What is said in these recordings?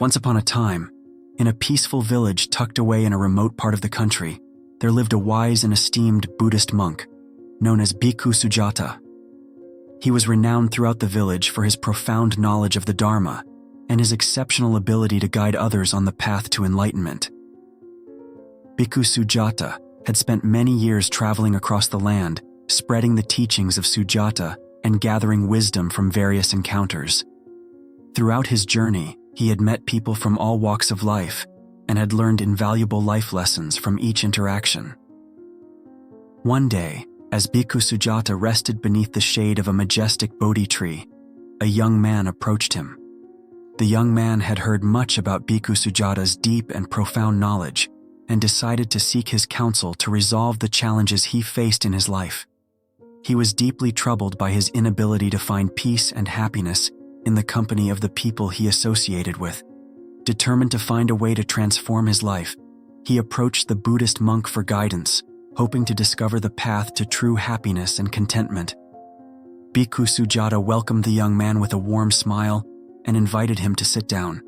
Once upon a time, in a peaceful village tucked away in a remote part of the country, there lived a wise and esteemed Buddhist monk known as Bhikkhu Sujata. He was renowned throughout the village for his profound knowledge of the Dharma and his exceptional ability to guide others on the path to enlightenment. Bhikkhu Sujata had spent many years traveling across the land, spreading the teachings of Sujata and gathering wisdom from various encounters. Throughout his journey, he had met people from all walks of life and had learned invaluable life lessons from each interaction. One day, as Bhikkhu Sujata rested beneath the shade of a majestic Bodhi tree, a young man approached him. The young man had heard much about Bhikkhu Sujata's deep and profound knowledge and decided to seek his counsel to resolve the challenges he faced in his life. He was deeply troubled by his inability to find peace and happiness in the company of the people he associated with. Determined to find a way to transform his life, he approached the Buddhist monk for guidance, hoping to discover the path to true happiness and contentment. Bhikkhu Sujata welcomed the young man with a warm smile and invited him to sit down.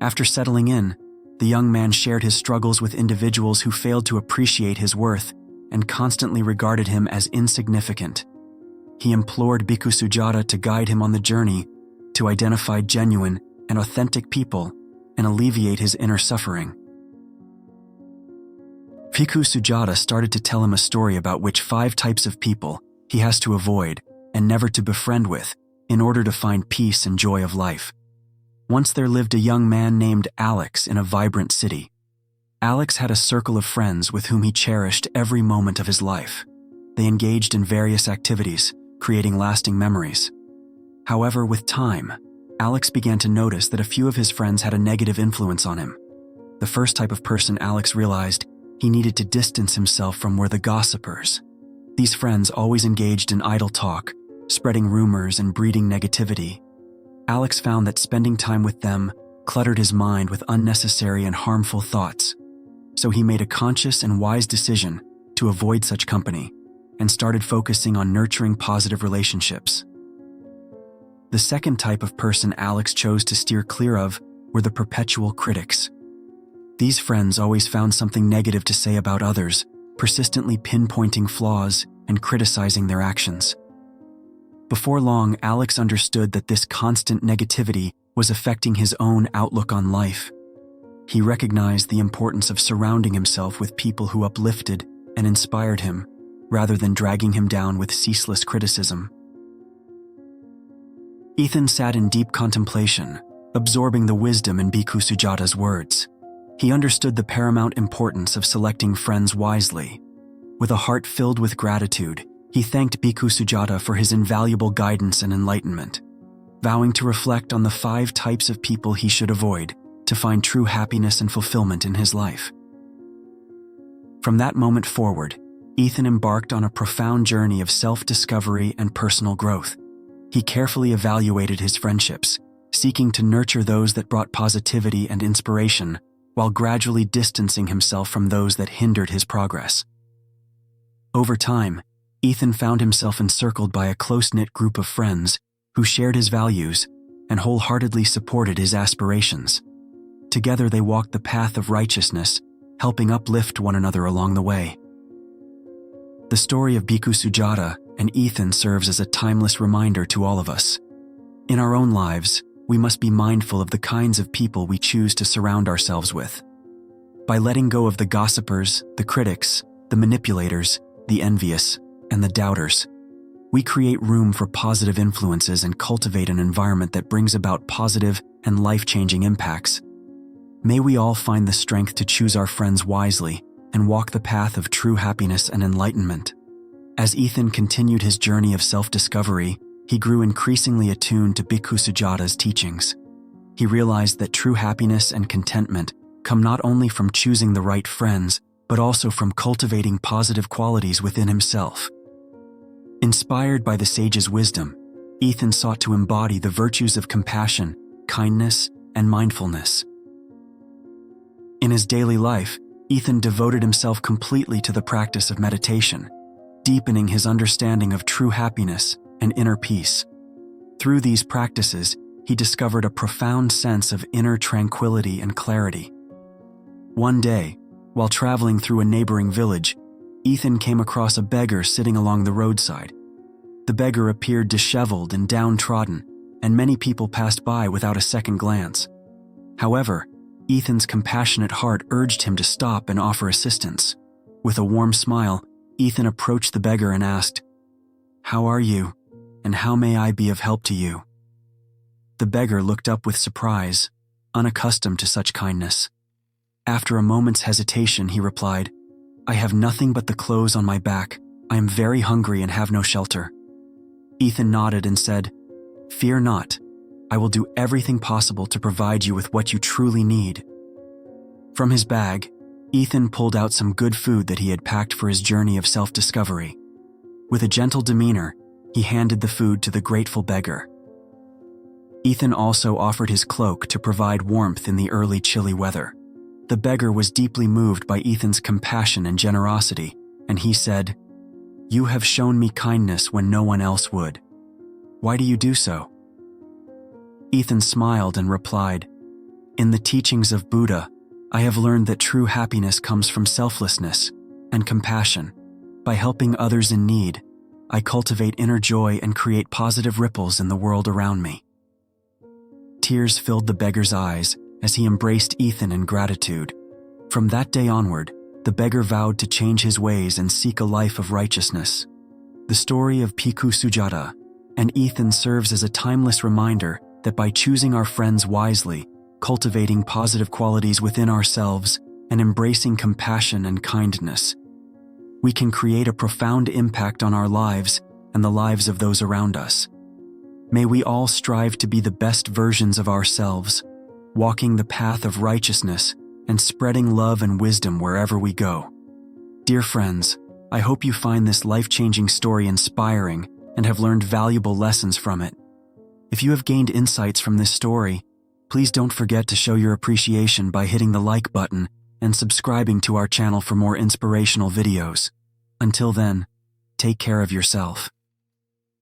After settling in, the young man shared his struggles with individuals who failed to appreciate his worth and constantly regarded him as insignificant. He implored Bhikkhu Sujata to guide him on the journey to identify genuine and authentic people and alleviate his inner suffering. Bhikkhu Sujata started to tell him a story about which 5 types of people he has to avoid and never to befriend with in order to find peace and joy of life. Once there lived a young man named Alex in a vibrant city. Alex had a circle of friends with whom he cherished every moment of his life. They engaged in various activities, creating lasting memories. However, with time, Alex began to notice that a few of his friends had a negative influence on him. The first type of person Alex realized he needed to distance himself from were the gossipers. These friends always engaged in idle talk, spreading rumors and breeding negativity. Alex found that spending time with them cluttered his mind with unnecessary and harmful thoughts. So he made a conscious and wise decision to avoid such company and started focusing on nurturing positive relationships. The second type of person Alex chose to steer clear of were the perpetual critics. These friends always found something negative to say about others, persistently pinpointing flaws and criticizing their actions. Before long, Alex understood that this constant negativity was affecting his own outlook on life. He recognized the importance of surrounding himself with people who uplifted and inspired him, rather than dragging him down with ceaseless criticism. Ethan sat in deep contemplation, absorbing the wisdom in Bhikkhu Sujata's words. He understood the paramount importance of selecting friends wisely. With a heart filled with gratitude, he thanked Bhikkhu Sujata for his invaluable guidance and enlightenment, vowing to reflect on the 5 types of people he should avoid to find true happiness and fulfillment in his life. From that moment forward, Ethan embarked on a profound journey of self-discovery and personal growth. He carefully evaluated his friendships, seeking to nurture those that brought positivity and inspiration, while gradually distancing himself from those that hindered his progress. Over time, Ethan found himself encircled by a close-knit group of friends who shared his values and wholeheartedly supported his aspirations. Together they walked the path of righteousness, helping uplift one another along the way. The story of Bhikkhu Sujata and Ethan serves as a timeless reminder to all of us. In our own lives, we must be mindful of the kinds of people we choose to surround ourselves with. By letting go of the gossipers, the critics, the manipulators, the envious, and the doubters, we create room for positive influences and cultivate an environment that brings about positive and life-changing impacts. May we all find the strength to choose our friends wisely and walk the path of true happiness and enlightenment. As Ethan continued his journey of self-discovery, he grew increasingly attuned to Bhikkhu Sujata's teachings. He realized that true happiness and contentment come not only from choosing the right friends, but also from cultivating positive qualities within himself. Inspired by the sage's wisdom, Ethan sought to embody the virtues of compassion, kindness, and mindfulness. In his daily life, Ethan devoted himself completely to the practice of meditation, deepening his understanding of true happiness and inner peace. Through these practices, he discovered a profound sense of inner tranquility and clarity. One day, while traveling through a neighboring village, Ethan came across a beggar sitting along the roadside. The beggar appeared disheveled and downtrodden, and many people passed by without a second glance. However, Ethan's compassionate heart urged him to stop and offer assistance. With a warm smile, Ethan approached the beggar and asked, "How are you, and how may I be of help to you?" The beggar looked up with surprise, unaccustomed to such kindness. After a moment's hesitation, he replied, "I have nothing but the clothes on my back. I am very hungry and have no shelter." Ethan nodded and said, "Fear not. I will do everything possible to provide you with what you truly need." From his bag, Ethan pulled out some good food that he had packed for his journey of self-discovery. With a gentle demeanor, he handed the food to the grateful beggar. Ethan also offered his cloak to provide warmth in the early chilly weather. The beggar was deeply moved by Ethan's compassion and generosity, and he said, "You have shown me kindness when no one else would. Why do you do so?" Ethan smiled and replied, "In the teachings of Buddha, I have learned that true happiness comes from selflessness and compassion. By helping others in need, I cultivate inner joy and create positive ripples in the world around me." Tears filled the beggar's eyes as he embraced Ethan in gratitude. From that day onward, the beggar vowed to change his ways and seek a life of righteousness. The story of Bhikkhu Sujata and Ethan serves as a timeless reminder that by choosing our friends wisely, cultivating positive qualities within ourselves, and embracing compassion and kindness, we can create a profound impact on our lives and the lives of those around us. May we all strive to be the best versions of ourselves, walking the path of righteousness and spreading love and wisdom wherever we go. Dear friends, I hope you find this life-changing story inspiring and have learned valuable lessons from it. If you have gained insights from this story, please don't forget to show your appreciation by hitting the like button and subscribing to our channel for more inspirational videos. Until then, take care of yourself.